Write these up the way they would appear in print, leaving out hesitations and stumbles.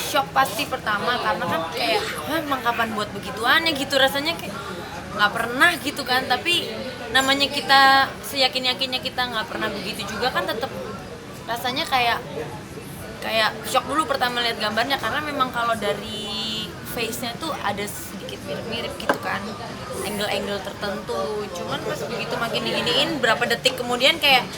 shock pasti pertama, karena kan kayak emang kapan buat begituannya gitu, rasanya kayak nggak pernah gitu kan. Tapi namanya kita seyakin-yakinnya kita nggak pernah begitu juga kan, tetap rasanya kayak shock dulu pertama lihat gambarnya, karena memang kalau dari face-nya tuh ada sedikit mirip-mirip gitu kan, angle-angle tertentu. Cuman pas begitu makin diginiin berapa detik kemudian kayak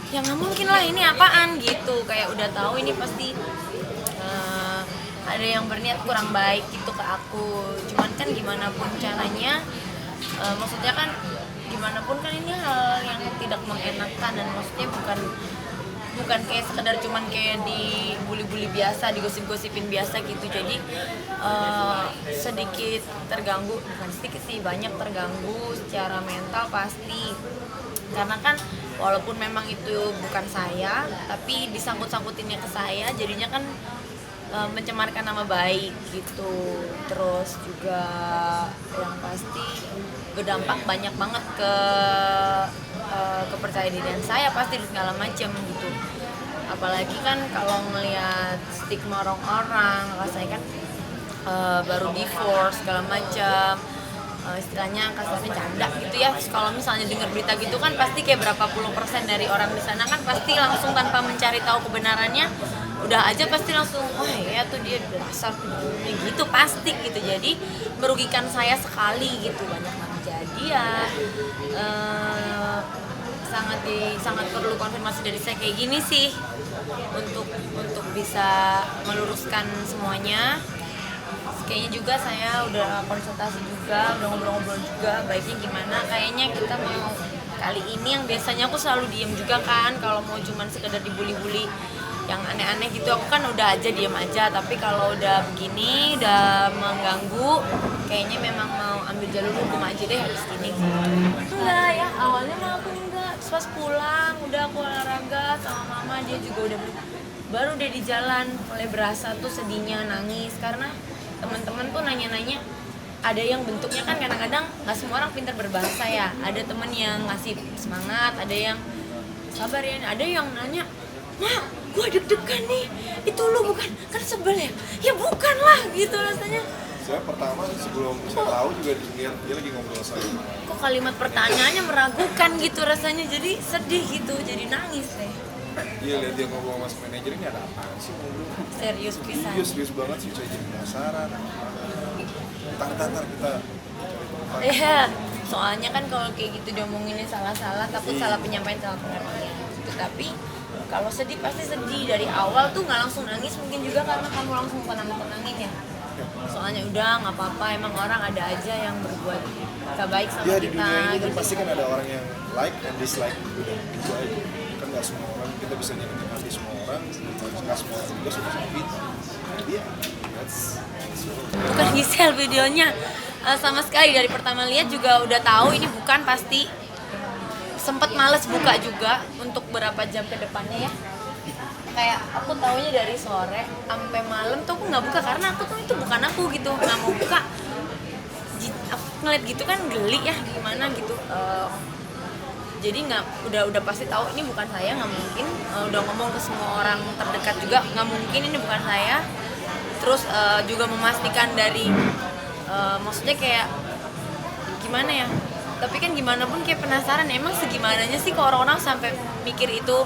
ya nggak mungkin lah, ini apaan gitu, kayak udah tahu ini pasti ada yang berniat kurang baik gitu ke aku. Cuman kan gimana pun caranya, maksudnya kan gimana pun kan ini hal yang tidak mengenakan, dan maksudnya bukan kayak sekedar cuman kayak dibully-bully biasa, digosip-gosipin biasa gitu. Jadi sedikit terganggu, bukan sedikit sih, banyak terganggu secara mental pasti. Karena kan walaupun memang itu bukan saya, tapi disangkut-sangkutinnya ke saya, jadinya kan mencemarkan nama baik gitu. Terus juga yang pasti berdampak banyak banget ke kepercayaan dirian saya pasti, segala macam gitu. Apalagi kan kalau melihat stigma orang-orang, rasanya kan baru divorce segala macam, istilahnya kasarnya canda gitu ya. Kalau misalnya dengar berita gitu kan pasti kayak berapa puluh persen dari orang di sana kan pasti langsung tanpa mencari tahu kebenarannya udah aja pasti langsung wah ya tuh dia dasar gitu pasti gitu. Jadi merugikan saya sekali gitu, banyak banget. Jadi ya sangat perlu konfirmasi dari saya kayak gini sih untuk bisa meluruskan semuanya. Kayaknya juga saya udah konsultasi juga, udah ngobrol-ngobrol juga baiknya gimana. Kayaknya kita mau kali ini, yang biasanya aku selalu diem juga kan kalau mau cuman sekedar dibully-bully yang aneh-aneh gitu, aku kan udah aja diem aja. Tapi kalau udah begini, udah mengganggu, kayaknya memang mau ambil jalur hukum aja deh habis ini. Enggak ya, awalnya mah aku enggak. Terus pas pulang, udah aku olahraga sama mama, dia juga udah baru deh di jalan mulai berasa tuh sedihnya, nangis. Karena teman-teman tuh nanya-nanya, ada yang bentuknya kan kadang-kadang nggak semua orang pintar berbahasa ya. Ada temen yang ngasih semangat, ada yang sabar ya, ada yang nanya, "Mak, gua deg-degan nih, itu lu bukan kan sebel ya?" Ya bukan lah gitu rasanya. Saya pertama sebelum saya tahu juga lihat dia lagi ngobrol sama saya. Kok kalimat pertanyaannya meragukan gitu rasanya, jadi sedih gitu, jadi nangis deh. Iya, lihat dia ngobrol sama manajer, ini ada apaan sih ngobrol? Serius pisan. Iya, serius banget sih, saya jadi penasaran. Ntar kita. Iya, soalnya kan kalau kayak gitu diomonginnya salah-salah, takut salah penyampaian, salah pengertian gitu. Tapi kalau sedih pasti sedih dari awal tuh, nggak langsung nangis mungkin juga karena kamu langsung tenangin ya. Soalnya udah nggak apa-apa, emang orang ada aja yang berbuat gak baik sama Ya, kita. di dunia ini gitu. pasti kan ada orang yang like and dislike udah gitu aja. Kan nggak semua orang kita bisa nyenengin hati semua orang, nggak semua orang juga suka sama kita. Iya, that's Bukan Gisel videonya. Sama sekali dari pertama lihat juga udah tahu ini bukan, pasti. Sempet males buka juga untuk berapa jam ke depannya ya. Kayak aku taunya dari sore sampai malam tuh aku nggak buka karena aku tuh itu bukan aku gitu, nggak mau buka. Aku ngeliat gitu kan geli ya, gimana gitu. Jadi nggak, udah pasti tahu ini bukan saya, nggak mungkin. Udah ngomong ke semua orang terdekat juga nggak mungkin ini bukan saya. Terus juga memastikan dari maksudnya kayak gimana ya, tapi kan gimana pun kayak penasaran emang segimananya sih kok orang-orang sampai mikir itu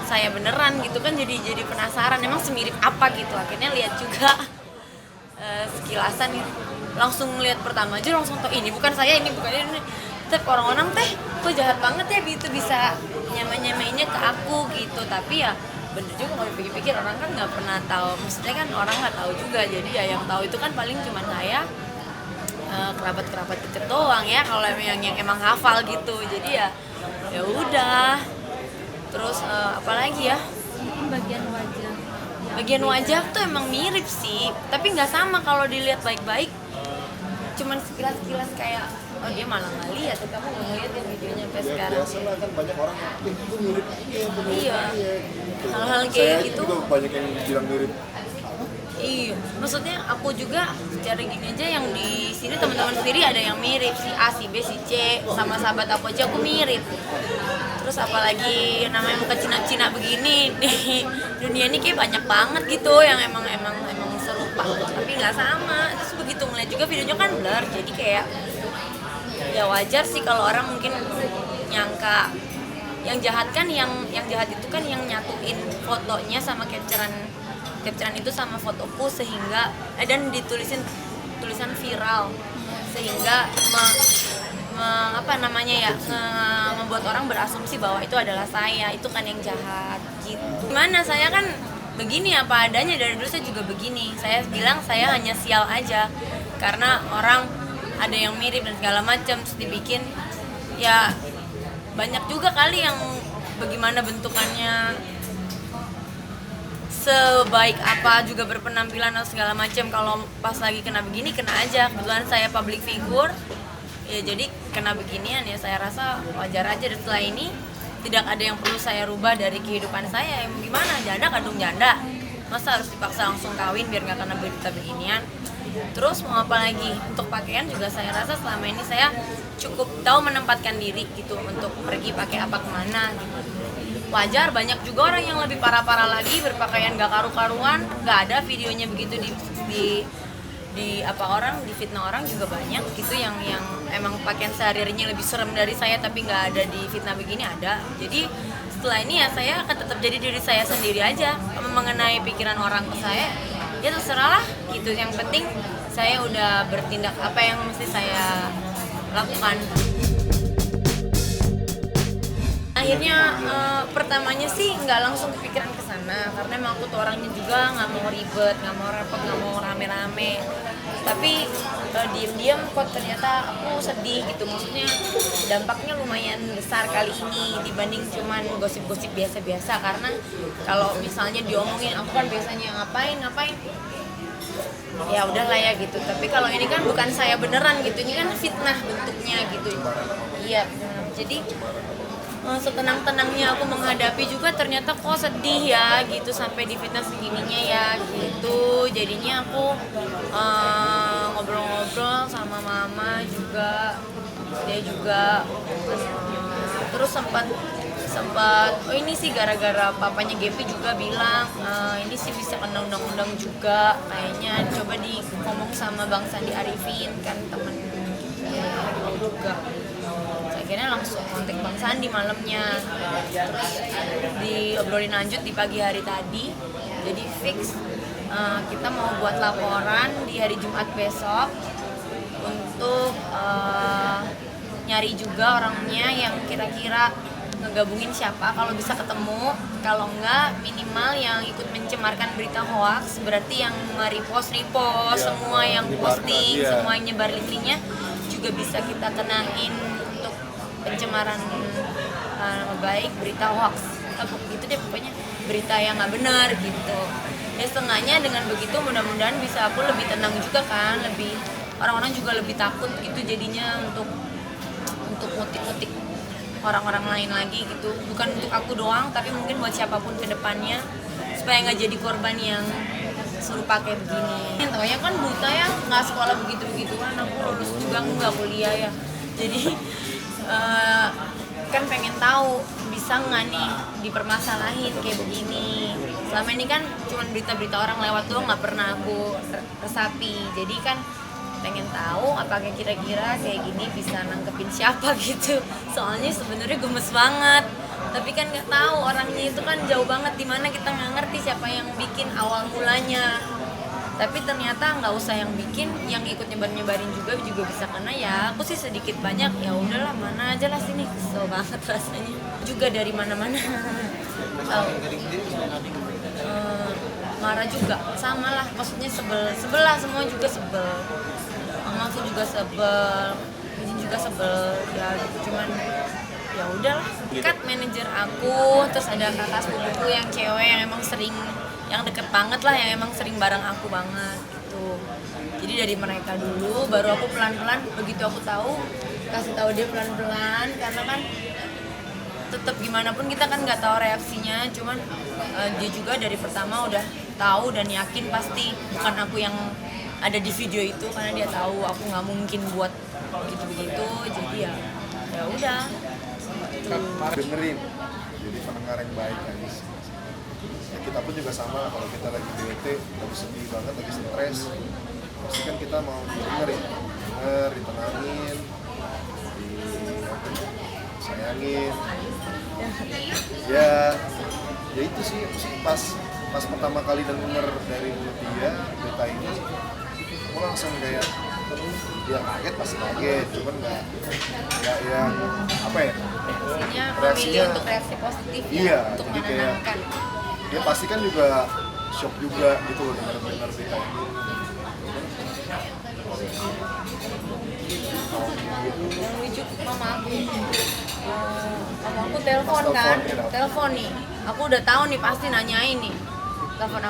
saya beneran gitu kan. Jadi penasaran emang semirip apa gitu. Akhirnya lihat juga sekilasan gitu, langsung lihat pertama aja langsung tahu ini bukan saya, ini bukan ini. Tapi orang-orang teh kok jahat banget ya gitu, bisa nyamainnya ke aku gitu. Tapi ya bener juga kalau dipikir-pikir, orang kan nggak pernah tahu, maksudnya kan orang nggak tahu juga. Jadi ya yang tahu itu kan paling cuma saya, kerabat-kerabat deket doang ya, kalau yang emang hafal gitu. Jadi ya udah. Terus apalagi ya, bagian wajah tuh emang mirip sih, tapi nggak sama kalau dilihat baik-baik. Cuman sekilas kayak oh dia malah nggak lihat, tapi kamu nggak ngeliat ya videonya sampai ya, sekarang. biasa lah kan, banyak orang yang itu mirip dia, Iya. gitu. Hal-hal kayak Saya gitu. juga banyak yang bilang mirip. Iya, maksudnya aku juga secara gini aja, yang di sini teman-teman sendiri ada yang mirip, si A, si B, si C, sama sahabat aku aja aku mirip. Terus apalagi namanya muka Cina-Cina begini di dunia ini kayak banyak banget gitu yang emang seru tapi nggak sama. Terus begitu ngeliat juga videonya kan blur, jadi kayak ya wajar sih kalau orang mungkin nyangka yang jahat kan, yang jahat itu kan yang nyatuin fotonya sama capturean itu sama fotoku sehingga dan ditulisin tulisan viral sehingga membuat orang berasumsi bahwa itu adalah saya. Itu kan yang jahat gitu. Gimana, saya kan begini apa adanya, dari dulu saya juga begini. Saya bilang saya hanya sial aja karena orang ada yang mirip dan segala macam, terus dibikin ya banyak juga kali yang bagaimana bentukannya sebaik apa juga berpenampilan atau segala macam, kalau pas lagi kena begini kena aja. Kebetulan saya public figure ya, jadi kena beginian ya saya rasa wajar aja. Dan setelah ini tidak ada yang perlu saya rubah dari kehidupan saya. Gimana, janda kandung janda, masa harus dipaksa langsung kawin biar nggak kena berita beginian. Terus mau apa lagi, untuk pakaian juga saya rasa selama ini saya cukup tahu menempatkan diri gitu untuk pergi pakai apa kemana gitu. Wajar, banyak juga orang yang lebih parah-parah lagi berpakaian gak karu-karuan, gak ada videonya begitu di orang di fitnah orang juga banyak gitu, yang emang pakaian sehari-harinya lebih serem dari saya tapi nggak ada di fitnah begini ada. Jadi setelah ini ya saya akan tetap jadi diri saya sendiri aja. Mengenai pikiran orang ke saya ya terserah lah gitu, yang penting saya udah bertindak apa yang mesti saya lakukan. Akhirnya pertamanya sih nggak langsung kepikiran ke sana karena emang aku tuh orangnya juga nggak mau ribet, nggak mau repot, nggak mau rame-rame. Tapi diam-diam kok ternyata aku sedih gitu, maksudnya dampaknya lumayan besar kali ini dibanding cuman gosip-gosip biasa-biasa. Karena kalau misalnya diomongin aku kan biasanya ngapain ya udahlah ya gitu, tapi kalau ini kan bukan saya beneran gitu, ini kan fitnah bentuknya gitu. Iya, jadi setenang-tenangnya aku menghadapi juga ternyata kok sedih ya gitu sampai di fitnah segininya ya gitu. Jadinya aku ngobrol-ngobrol sama mama juga, dia juga terus sempat oh ini sih gara-gara papanya Gepi juga bilang ini sih bisa kena undang-undang juga kayaknya, coba ngomong sama Bang Sandi Arifin kan temen juga. Akhirnya langsung kontak Bang Sandi malamnya, terus diobrolin lanjut di pagi hari tadi. Jadi fix kita mau buat laporan di hari Jumat besok untuk nyari juga orangnya yang kira-kira ngegabungin siapa, kalau bisa ketemu, kalau enggak minimal yang ikut mencemarkan berita hoax, berarti yang repost semua yang posting, semua yang nyebar linknya juga bisa kita kenain untuk pencemaran nama baik, berita hoax, gitu deh pokoknya, berita yang nggak benar gitu. Ya setengahnya dengan begitu mudah-mudahan bisa aku lebih tenang juga kan, lebih orang-orang juga lebih takut gitu jadinya untuk ngutik-ngutik orang-orang lain lagi gitu, bukan untuk aku doang tapi mungkin buat siapapun ke depannya supaya nggak jadi korban yang suruh pakai begini. Taunya kan buta ya, nggak sekolah begitu-begituan, aku lulus juga nggak kuliah ya, jadi kan pengen tahu bisa nggak nih dipermasalahin kayak begini. Selama ini kan cuma berita-berita orang lewat doang, nggak pernah aku resapi, jadi kan pengen tahu apakah kira-kira kayak gini bisa nangkepin siapa gitu. Soalnya sebenarnya gemes banget, tapi kan nggak tahu orangnya itu kan jauh banget, dimana kita nggak ngerti siapa yang bikin awal mulanya. Tapi ternyata nggak usah yang bikin, yang ikut nyebarin juga bisa kena ya. Aku sih sedikit banyak ya udahlah, mana aja lah sini, kesel banget rasanya juga dari mana-mana. Marah juga sama lah, maksudnya sebel lah, semua juga sebel. Mama aku juga sebel, Izin juga sebel ya gitu. Cuman ya udahlah, dekat manajer aku, terus ada kakak sepupuku yang cewek yang emang sering, yang deket banget lah, yang emang sering bareng aku banget gitu. Jadi dari mereka dulu, baru aku pelan-pelan, begitu aku tahu kasih tahu dia pelan-pelan, karena kan tetap gimana pun kita kan nggak tahu reaksinya. Cuman dia juga dari pertama udah tahu dan yakin pasti bukan aku yang ada di video itu, karena dia tahu aku nggak mungkin buat begitu-begitu. Jadi ya udah dengerin, jadi pendengar yang baik aja. kita pun juga sama, kalau kita lagi bete, lagi sedih banget, lagi stres, pasti kan kita mau denger ya, ditenangin, sayangin. Ya itu sih pas pertama kali denger dari mulut dia berita ini, aku langsung kayak dia kaget, pasti kaget, cuman nggak yang apa ya, Intinya memilih reaksinya untuk reaksi positif ya, iya, untuk jadi kayak menenangkan. dia pasti kan juga shock juga gitu loh dengar berita ini. Yang lucu mama aku telepon kan, telepon nih, aku udah tahu nih pasti nanyain nih, telepon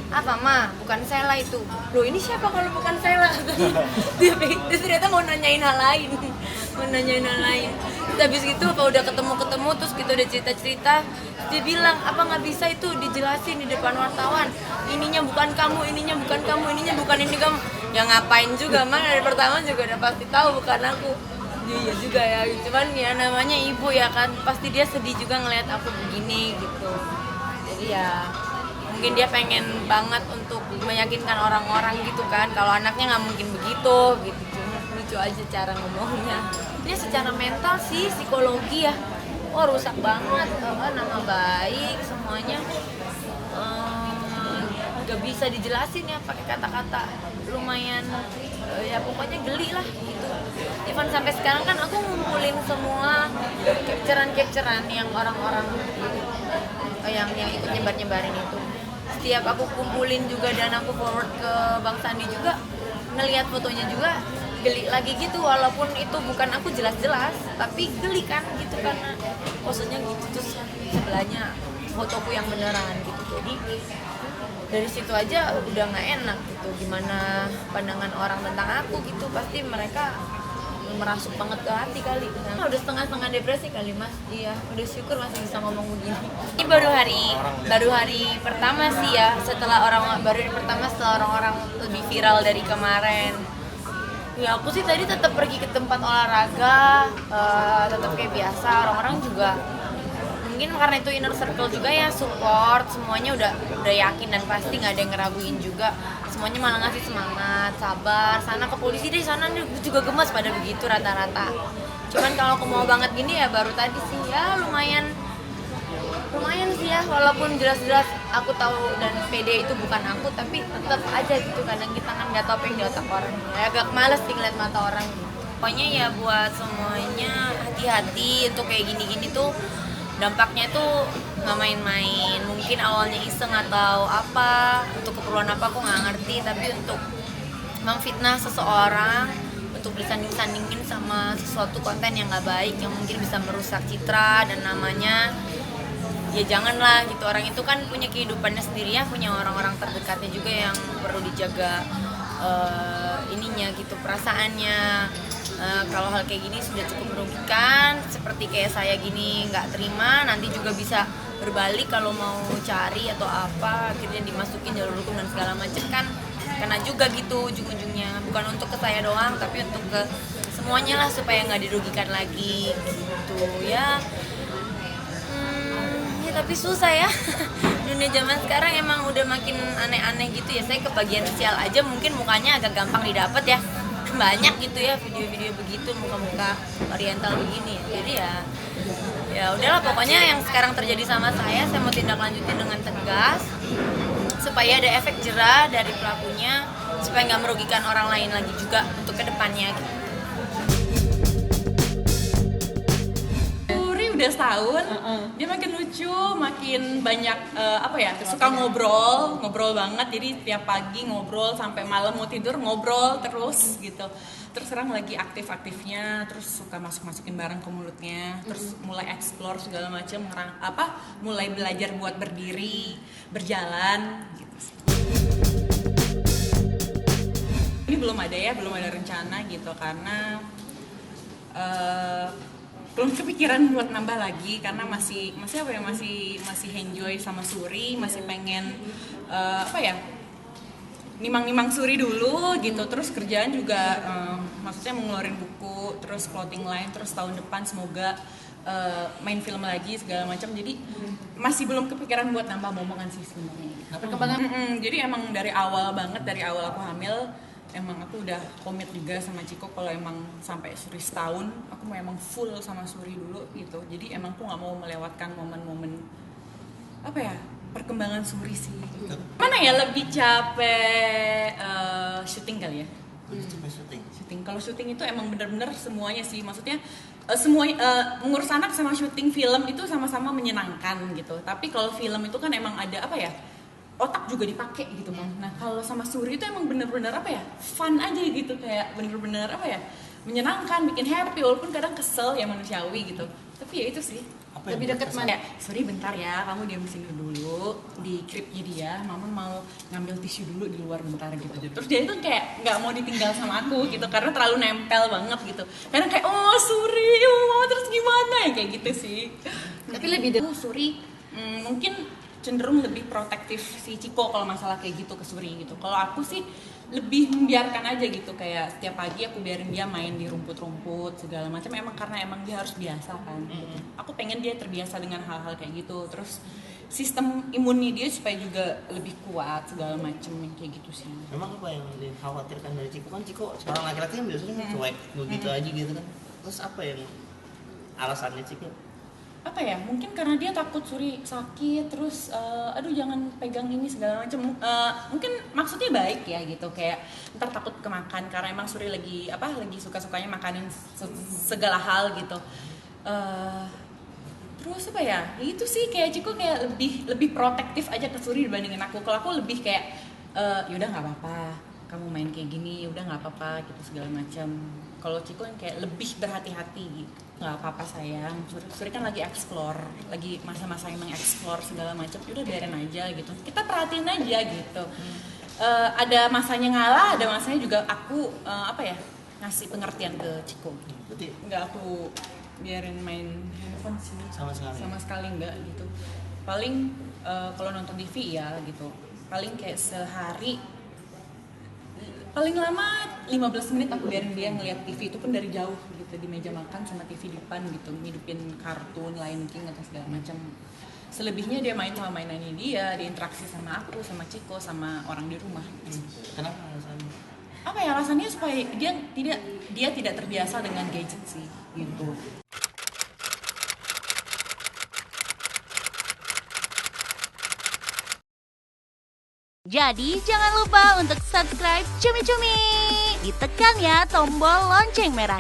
apa ma, bukan Sela itu. Loh ini siapa kalau bukan Sela? Terus ternyata mau nanyain hal lain. Terus habis gitu apa udah ketemu terus kita udah cerita, dia bilang apa nggak bisa itu dijelasin di depan wartawan, ininya bukan kamu, ininya bukan ini kamu. Ya ngapain juga mah, dari pertama juga udah pasti tahu bukan aku. Iya juga ya, cuman ya namanya ibu ya kan, pasti dia sedih juga ngelihat aku begini gitu. Jadi ya mungkin dia pengen banget untuk meyakinkan orang-orang gitu kan, kalau anaknya nggak mungkin begitu gitu. Cuma lucu aja cara ngomongnya. Dia secara mental sih, psikologi ya, wah rusak banget, nama baik semuanya nggak bisa dijelasin ya pakai kata-kata, lumayan ya pokoknya geli lah gitu. Even sampai sekarang kan aku ngumpulin semua capturean yang orang-orang yang ikut nyebarin itu. Setiap aku kumpulin juga dan aku forward ke Bang Sandi juga, ngelihat fotonya juga geli lagi gitu, walaupun itu bukan aku jelas-jelas, tapi geli kan gitu karena posenya gitu, terus sebelahnya fotoku yang beneran gitu. Jadi dari situ aja udah nggak enak gitu, gimana pandangan orang tentang aku gitu, pasti mereka merasuk banget ke hati kali. Nah, udah setengah depresi kali mas. Iya, udah syukur masih bisa ngomong begini. Ini baru hari pertama sih ya, setelah orang-orang lebih viral dari kemarin. Ya aku sih tadi tetap pergi ke tempat olahraga, tetap kayak biasa. Orang-orang juga mungkin karena itu inner circle juga ya, support, semuanya udah yakin dan pasti nggak ada yang ngeraguin juga. Semuanya malah ngasih semangat, sabar, sana ke polisi deh, sana juga gemes pada begitu rata-rata. Cuman kalau aku mau banget gini ya baru tadi sih ya lumayan sih ya, walaupun jelas-jelas aku tahu dan PD itu bukan aku, tapi tetap aja gitu, kadang kita kan nggak tahu apa yang di otak orang ya, agak males sih ngeliat mata orang. Pokoknya ya buat semuanya hati-hati untuk kayak gini-gini tuh, dampaknya tuh nggak main-main. Mungkin awalnya iseng atau apa, untuk keperluan apa aku nggak ngerti, tapi untuk memfitnah seseorang, untuk disanding-sandingin sama sesuatu konten yang nggak baik yang mungkin bisa merusak citra dan namanya, ya janganlah gitu. Orang itu kan punya kehidupannya sendiri ya, punya orang-orang terdekatnya juga yang perlu dijaga ininya gitu, perasaannya. Kalau hal kayak gini sudah cukup merugikan, seperti kayak saya gini nggak terima, nanti juga bisa berbalik kalau mau cari atau apa, akhirnya dimasukin jalur hukum dan segala macam kan kena juga gitu ujung-ujungnya. Bukan untuk ke saya doang, tapi untuk ke semuanya lah, supaya nggak dirugikan lagi gitu ya. Tapi susah ya. Dunia zaman sekarang emang udah makin aneh-aneh gitu ya. Saya ke bagian sosial aja mungkin mukanya agak gampang didapat ya. Banyak gitu ya video-video begitu, muka-muka oriental begini. Jadi ya udahlah, pokoknya yang sekarang terjadi sama saya mau tindak lanjutin dengan tegas supaya ada efek jera dari pelakunya, supaya nggak merugikan orang lain lagi juga untuk kedepannya gitu. Udah setahun, dia makin lucu, makin banyak suka ngobrol banget. Jadi tiap pagi ngobrol sampai malam mau tidur ngobrol terus gitu. Terus sekarang lagi aktif-aktifnya, terus suka masukin barang ke mulutnya, terus mulai explore segala macam, mulai belajar buat berdiri, berjalan gitu. Ini belum ada rencana gitu, karena belum kepikiran buat nambah lagi, karena masih enjoy sama Suri, masih pengen nimang Suri dulu gitu. Terus kerjaan juga maksudnya mengeluarin buku, terus clothing line, terus tahun depan semoga main film lagi segala macam, jadi masih belum kepikiran buat nambah momongan sih sebenarnya. Perkembangan Jadi emang dari awal banget, dari awal aku hamil emang aku udah komit juga sama Ciko kalau emang sampai Suri setahun aku mau emang full sama Suri dulu gitu. Jadi emang aku nggak mau melewatkan momen-momen apa ya, perkembangan Suri sih. Mana ya lebih capek syuting kali ya? Syuting. Kalau syuting itu emang bener-bener semuanya sih, maksudnya semua mengurus anak sama syuting film itu sama-sama menyenangkan gitu. Tapi kalau film itu kan emang ada apa ya, otak juga dipakai gitu kan. Nah kalau sama Suri itu emang bener-bener apa ya, fun aja gitu, kayak bener-bener apa ya, menyenangkan, bikin happy walaupun kadang kesel ya, manusiawi gitu. Tapi ya itu sih. lebih dekat mana? Ya, sorry bentar ya, kamu diam sini dulu di kripnya dia, mama mau ngambil tisu dulu di luar bentar gitu. Terus dia itu kayak nggak mau ditinggal sama aku gitu karena terlalu nempel banget gitu. Karena kayak oh Suri, oh terus gimana ya kayak gitu sih. Tapi lebih dekat Suri mungkin cenderung lebih protektif si Ciko kalau masalah kayak gitu ke Suri gitu. Kalau aku sih lebih membiarkan aja gitu, kayak setiap pagi aku biarin dia main di rumput-rumput segala macam, emang karena emang dia harus biasa kan gitu. Aku pengen dia terbiasa dengan hal-hal kayak gitu, terus sistem imunnya dia supaya juga lebih kuat segala macam kayak gitu sih. Memang apa yang dikhawatirkan dari Ciko, kan Ciko seorang laki-laki kan biasanya cuek begitu aja gitu kan, terus apa yang alasannya Ciko? Apa ya, mungkin karena dia takut Suri sakit, terus aduh jangan pegang ini segala macam, mungkin maksudnya baik ya gitu, kayak ntar takut kemakan karena emang Suri lagi suka-sukanya makanin segala hal gitu. Terus apa ya, itu sih kayak Ciko kayak lebih protektif aja ke Suri dibandingin aku. Kalau aku lebih kayak yaudah nggak apa-apa kamu main kayak gini, udah nggak apa-apa gitu segala macam. Kalau Ciko yang kayak lebih berhati-hati gitu, nggak apa-apa sayang, Suri kan lagi explore, lagi masa-masa emang explore segala macam, udah biarin aja gitu, kita perhatiin aja gitu. Ada masanya ngalah, ada masanya juga aku apa ya, ngasih pengertian ke Ciko. Berarti Nggak aku biarin main handphone sih, sama sekali enggak gitu. Paling kalau nonton TV ya gitu, paling kayak sehari paling lama 15 menit aku biarin dia ngeliat TV, itu pun dari jauh gitu, di meja makan sama TV di depan gitu, ngidupin kartun, Lion King atau segala macam. Selebihnya dia main sama mainannya dia interaksi sama aku, sama Ciko, sama orang di rumah. Kenapa alasannya? Apa ya alasannya, supaya dia tidak terbiasa dengan gadget sih gitu. Jadi jangan lupa untuk subscribe Cumi Cumi. Ditekan ya tombol lonceng merahnya.